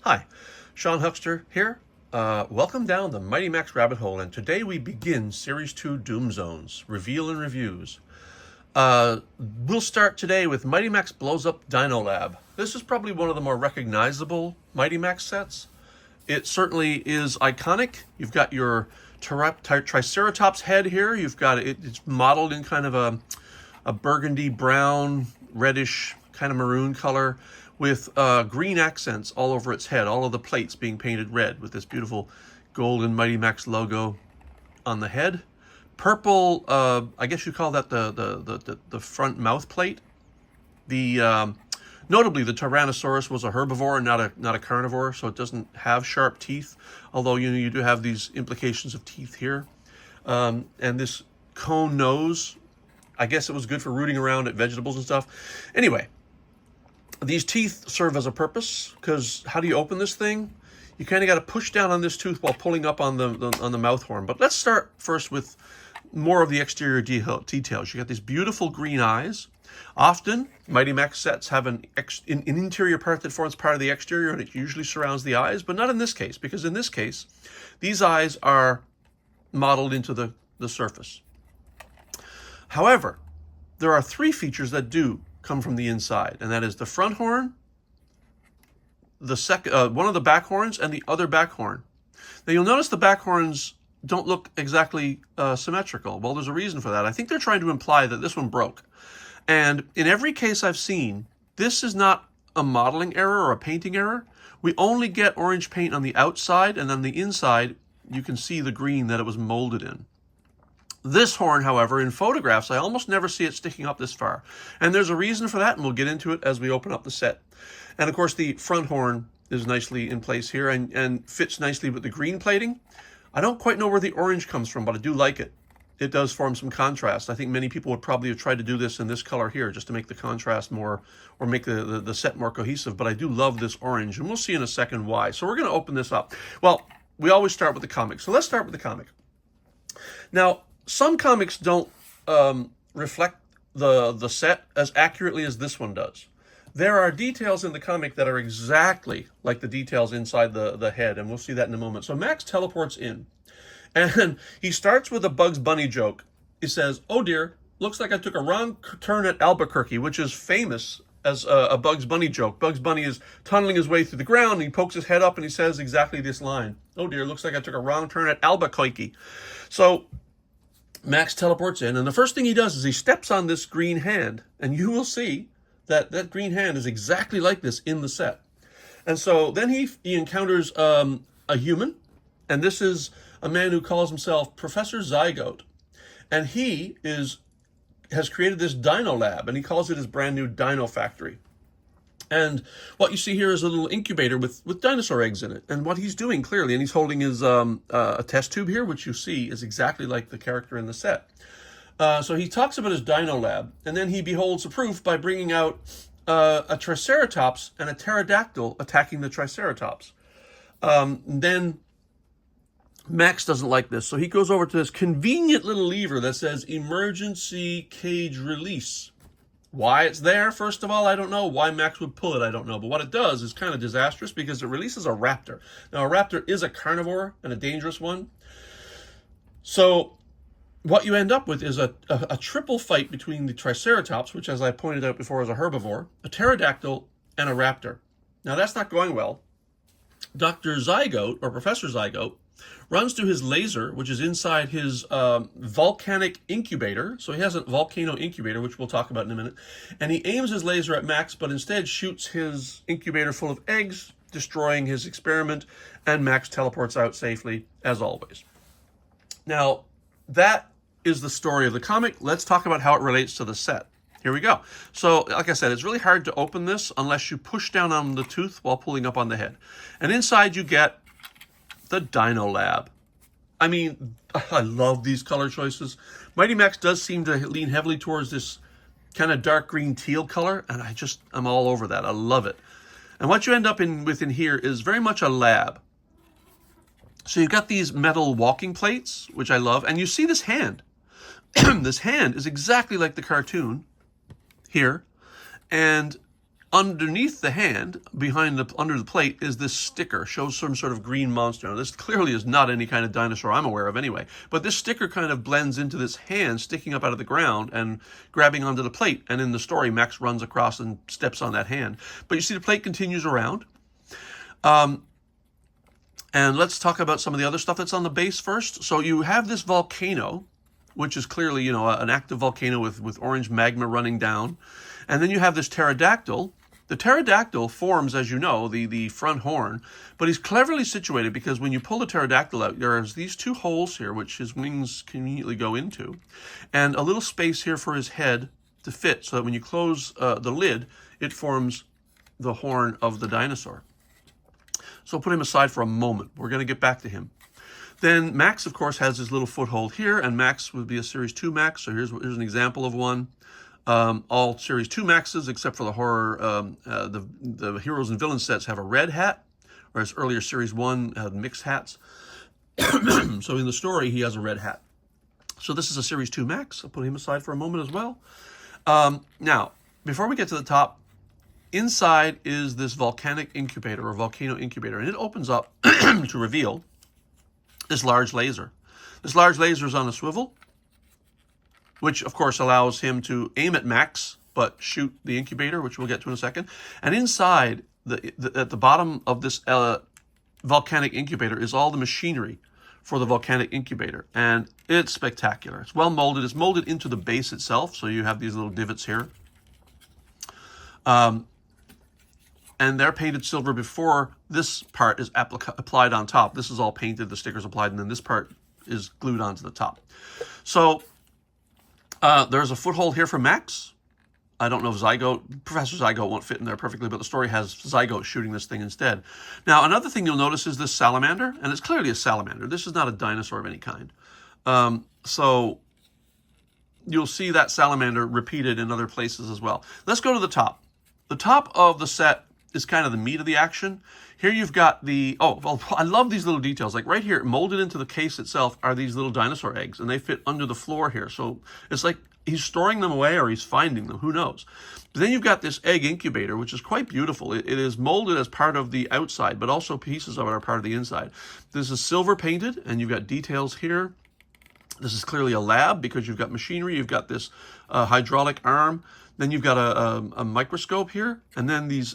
Hi, Sean Huckster here. Welcome down the Mighty Max rabbit hole, and today we begin Series 2 Doom Zones, Reveal and Reviews. We'll start today with Mighty Max Blows Up Dino Lab. This is probably one of the more recognizable Mighty Max sets. It certainly is iconic. You've got your Triceratops head here. You've got it's modeled in kind of a burgundy, brown, reddish, kind of maroon color, with green accents all over its head, all of the plates being painted red with this beautiful golden Mighty Max logo on the head. Purple, I guess you call that the front mouth plate. Notably, the Tyrannosaurus was a herbivore and not a carnivore, so it doesn't have sharp teeth, although you do have these implications of teeth here. And this cone nose, I guess it was good for rooting around at vegetables and stuff. Anyway, these teeth serve as a purpose, because how do you open this thing? You kind of got to push down on this tooth while pulling up on the mouth horn. But let's start first with more of the exterior details. You got these beautiful green eyes. Often, Mighty Max sets have an interior part that forms part of the exterior, and it usually surrounds the eyes, but not in this case, because in this case, these eyes are modeled into the surface. However, there are three features that do come from the inside, and that is the front horn, one of the back horns, and the other back horn. Now you'll notice the back horns don't look exactly symmetrical. Well, there's a reason for that. I think they're trying to imply that this one broke. And in every case I've seen, this is not a modeling error or a painting error. We only get orange paint on the outside, and on the inside you can see the green that it was molded in. This horn, however, in photographs, I almost never see it sticking up this far. And there's a reason for that, and we'll get into it as we open up the set. And of course, the front horn is nicely in place here and fits nicely with the green plating. I don't quite know where the orange comes from, but I do like it. It does form some contrast. I think many people would probably have tried to do this in this color here, just to make the contrast more, or make the set more cohesive. But I do love this orange, and we'll see in a second why. So we're going to open this up. Well, we always start with the comic. So let's start with the comic. Now, some comics don't reflect the set as accurately as this one does. There are details in the comic that are exactly like the details inside the head, and we'll see that in a moment. So Max teleports in, and he starts with a Bugs Bunny joke. He says, "Oh dear, looks like I took a wrong turn at Albuquerque," which is famous as a Bugs Bunny joke. Bugs Bunny is tunneling his way through the ground, and he pokes his head up, and he says exactly this line, "Oh dear, looks like I took a wrong turn at Albuquerque." So Max teleports in, and the first thing he does is he steps on this green hand, and you will see that that green hand is exactly like this in the set. And so then he encounters a human, and this is a man who calls himself Professor Zygote, and he has created this Dino Lab, and he calls it his brand new Dino Factory. And what you see here is a little incubator with dinosaur eggs in it. And what he's doing clearly, and he's holding his a test tube here, which you see is exactly like the character in the set. So he talks about his Dino Lab, and then he beholds the proof by bringing out a Triceratops and a pterodactyl attacking the Triceratops. Then Max doesn't like this, so he goes over to this convenient little lever that says emergency cage release. Why it's there, first of all, I don't know. Why Max would pull it, I don't know. But what it does is kind of disastrous, because it releases a raptor. Now, a raptor is a carnivore and a dangerous one. So what you end up with is a triple fight between the Triceratops, which, as I pointed out before, is a herbivore, a pterodactyl, and a raptor. Now, that's not going well. Dr. Zygote, or Professor Zygote, runs to his laser, which is inside his volcanic incubator. So he has a volcano incubator, which we'll talk about in a minute. And he aims his laser at Max, but instead shoots his incubator full of eggs, destroying his experiment, and Max teleports out safely, as always. Now, that is the story of the comic. Let's talk about how it relates to the set. Here we go. So, like I said, it's really hard to open this unless you push down on the tooth while pulling up on the head. And inside you get the Dino Lab. I mean, I love these color choices. Mighty Max does seem to lean heavily towards this kind of dark green teal color, and I'm all over that. I love it. And what you end up with in here is very much a lab. So you've got these metal walking plates, which I love, and you see this hand. This hand is exactly like the cartoon here, and Underneath the hand, under the plate, is this sticker. Shows some sort of green monster. Now, this clearly is not any kind of dinosaur I'm aware of anyway. But this sticker kind of blends into this hand sticking up out of the ground and grabbing onto the plate. And in the story, Max runs across and steps on that hand. But you see the plate continues around. And let's talk about some of the other stuff that's on the base first. So you have this volcano, which is clearly, an active volcano with orange magma running down. And then you have this pterodactyl. The pterodactyl forms, as you know, the front horn, but he's cleverly situated because when you pull the pterodactyl out, there's these two holes here, which his wings conveniently go into, and a little space here for his head to fit, so that when you close the lid, it forms the horn of the dinosaur. So put him aside for a moment. We're going to get back to him. Then Max, of course, has his little foothold here, and Max would be a Series 2 Max, so here's an example of one. All Series 2 Maxes, except for the horror, the Heroes and Villains sets have a red hat, whereas earlier Series 1 had mixed hats. So in the story, he has a red hat. So this is a Series 2 Max. I'll put him aside for a moment as well. Now, before we get to the top, inside is this volcanic incubator, or volcano incubator, and it opens up to reveal this large laser. This large laser is on a swivel, which of course allows him to aim at Max, but shoot the incubator, which we'll get to in a second. And inside, at the bottom of this volcanic incubator is all the machinery for the volcanic incubator. And it's spectacular. It's well molded. It's molded into the base itself, so you have these little divots here. And they're painted silver before this part is applied on top. This is all painted, the sticker's applied, and then this part is glued onto the top. So there's a foothold here for Max. I don't know if Professor Zygote won't fit in there perfectly, but the story has Zygote shooting this thing instead. Now, another thing you'll notice is this salamander, and it's clearly a salamander. This is not a dinosaur of any kind. So you'll see that salamander repeated in other places as well. Let's go to the top. The top of the set is kind of the meat of the action. Here you've got I love these little details. Like right here, molded into the case itself are these little dinosaur eggs, and they fit under the floor here. So it's like he's storing them away or he's finding them, who knows. But then you've got this egg incubator, which is quite beautiful. It is molded as part of the outside, but also pieces of it are part of the inside. This is silver painted, and you've got details here. This is clearly a lab because you've got machinery, you've got this hydraulic arm, then you've got a microscope here, and then these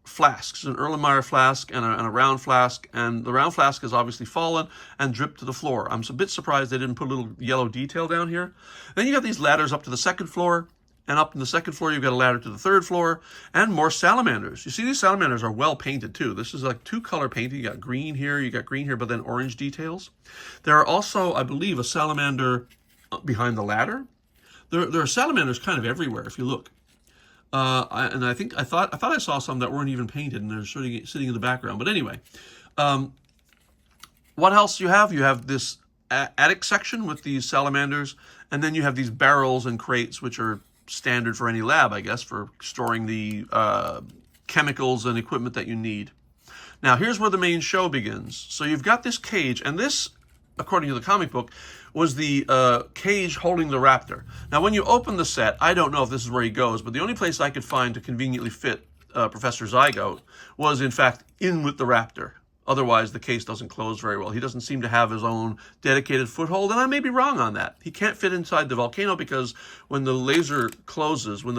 flasks, an Erlenmeyer flask and a round flask, and the round flask has obviously fallen and dripped to the floor. I'm a bit surprised they didn't put a little yellow detail down here. Then you got these ladders up to the second floor, and up in the second floor you've got a ladder to the third floor, and more salamanders. You see these salamanders are well painted too. This is like two-color painting. You got green here, but then orange details. There are also, I believe, a salamander behind the ladder. There are salamanders kind of everywhere if you look. I thought I saw some that weren't even painted and they're sitting in the background. But anyway, what else you have? You have this attic section with these salamanders, and then you have these barrels and crates, which are standard for any lab, I guess, for storing the chemicals and equipment that you need. Now, here's where the main show begins. So you've got this cage, and this, according to the comic book, was the cage holding the raptor. Now, when you open the set, I don't know if this is where he goes, but the only place I could find to conveniently fit Professor Zygote was, in fact, in with the raptor. Otherwise, the case doesn't close very well. He doesn't seem to have his own dedicated foothold, and I may be wrong on that. He can't fit inside the volcano because when the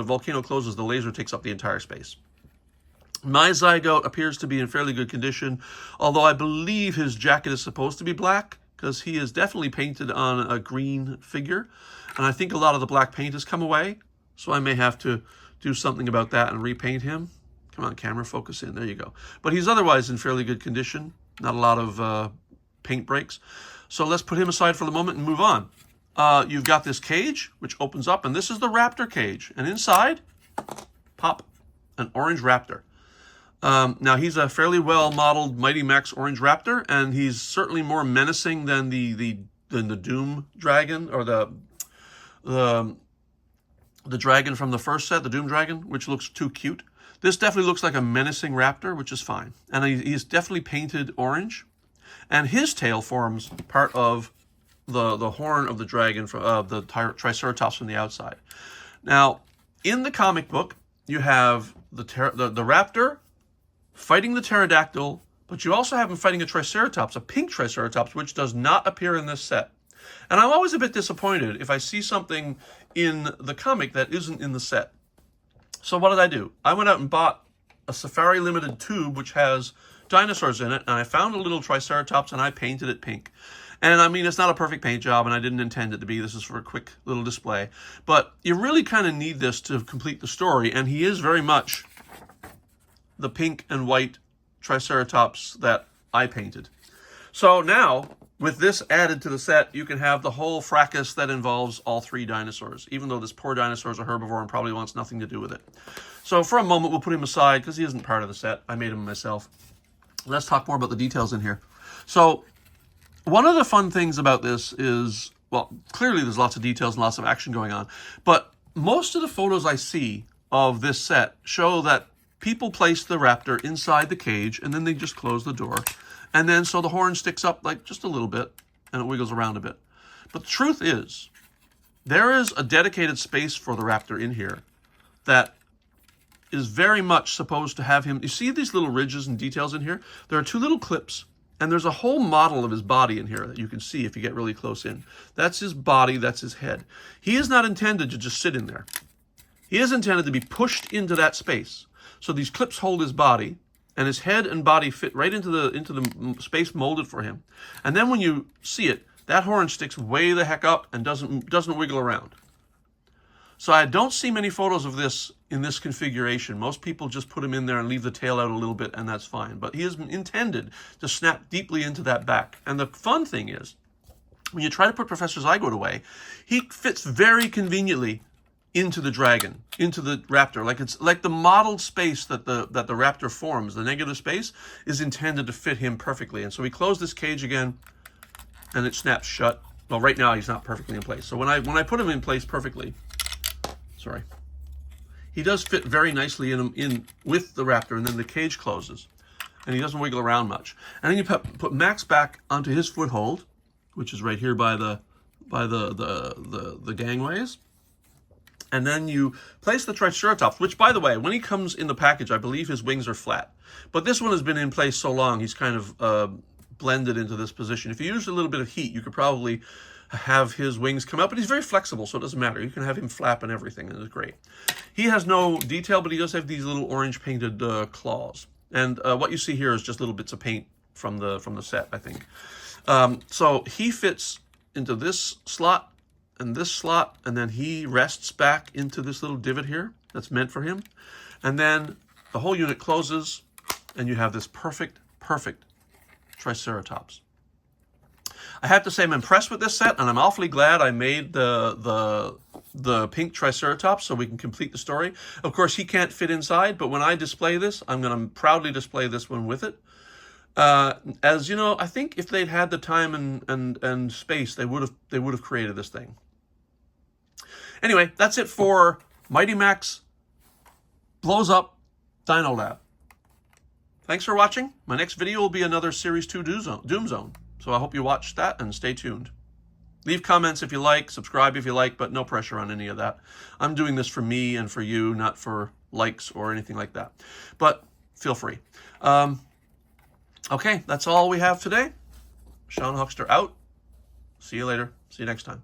volcano closes, the laser takes up the entire space. My Zygote appears to be in fairly good condition, although I believe his jacket is supposed to be black, because he is definitely painted on a green figure, and I think a lot of the black paint has come away, so I may have to do something about that and repaint him. Come on, camera, focus in. There you go. But he's otherwise in fairly good condition. Not a lot of paint breaks. So let's put him aside for the moment and move on. You've got this cage, which opens up, and this is the raptor cage. And inside, pop, an orange raptor. Now, he's a fairly well-modeled Mighty Max orange raptor, and he's certainly more menacing than the Doom dragon, or the dragon from the first set, the Doom dragon, which looks too cute. This definitely looks like a menacing raptor, which is fine. And he's definitely painted orange. And his tail forms part of the horn of the dragon, of the Triceratops from the outside. Now, in the comic book, you have the raptor fighting the pterodactyl, but you also have him fighting a Triceratops, a pink Triceratops, which does not appear in this set. And I'm always a bit disappointed if I see something in the comic that isn't in the set. So what did I do? I went out and bought a Safari Limited tube, which has dinosaurs in it, and I found a little Triceratops, and I painted it pink. And I mean, it's not a perfect paint job, and I didn't intend it to be. This is for a quick little display. But you really kind of need this to complete the story, and he is very much the pink and white Triceratops that I painted. So now, with this added to the set, you can have the whole fracas that involves all three dinosaurs, even though this poor dinosaur is a herbivore and probably wants nothing to do with it. So for a moment, we'll put him aside because he isn't part of the set. I made him myself. Let's talk more about the details in here. So one of the fun things about this is, well, clearly there's lots of details and lots of action going on, but most of the photos I see of this set show that people place the raptor inside the cage and then they just close the door. And then so the horn sticks up like just a little bit and it wiggles around a bit. But the truth is, there is a dedicated space for the raptor in here that is very much supposed to have him. You see these little ridges and details in here? There are two little clips, and there's a whole model of his body in here that you can see if you get really close in. That's his body, that's his head. He is not intended to just sit in there. He is intended to be pushed into that space. So these clips hold his body, and his head and body fit right into the space molded for him. And then when you see it, that horn sticks way the heck up and doesn't wiggle around. So I don't see many photos of this in this configuration. Most people just put him in there and leave the tail out a little bit, and that's fine. But he is intended to snap deeply into that back. And the fun thing is, when you try to put Professor Zygote away, he fits very conveniently into the dragon, into the raptor. Like it's like the modeled space that the raptor forms, the negative space, is intended to fit him perfectly. And so we close this cage again, and it snaps shut. Well, right now he's not perfectly in place. So when I put him in place perfectly, sorry, he does fit very nicely in with the raptor, and then the cage closes, and he doesn't wiggle around much. And then you put Max back onto his foothold, which is right here by the gangways. And then you place the Triceratops, which, by the way, when he comes in the package, I believe his wings are flat. But this one has been in place so long, he's kind of blended into this position. If you used a little bit of heat, you could probably have his wings come out, but he's very flexible, so it doesn't matter. You can have him flap and everything, and it's great. He has no detail, but he does have these little orange painted claws. And what you see here is just little bits of paint from the set, I think. So he fits into this slot, and this slot, and then he rests back into this little divot here that's meant for him. And then the whole unit closes, and you have this perfect Triceratops. I have to say I'm impressed with this set, and I'm awfully glad I made the pink Triceratops so we can complete the story. Of course, he can't fit inside, but when I display this, I'm going to proudly display this one with it. As you know, I think if they'd had the time and space, they would have created this thing. Anyway, that's it for Mighty Max Blows Up Dino Lab. Thanks for watching. My next video will be another Series 2 Doom Zone. So I hope you watch that and stay tuned. Leave comments if you like, subscribe if you like, but no pressure on any of that. I'm doing this for me and for you, not for likes or anything like that. But feel free. Okay, that's all we have today. Sean Huckster out. See you later. See you next time.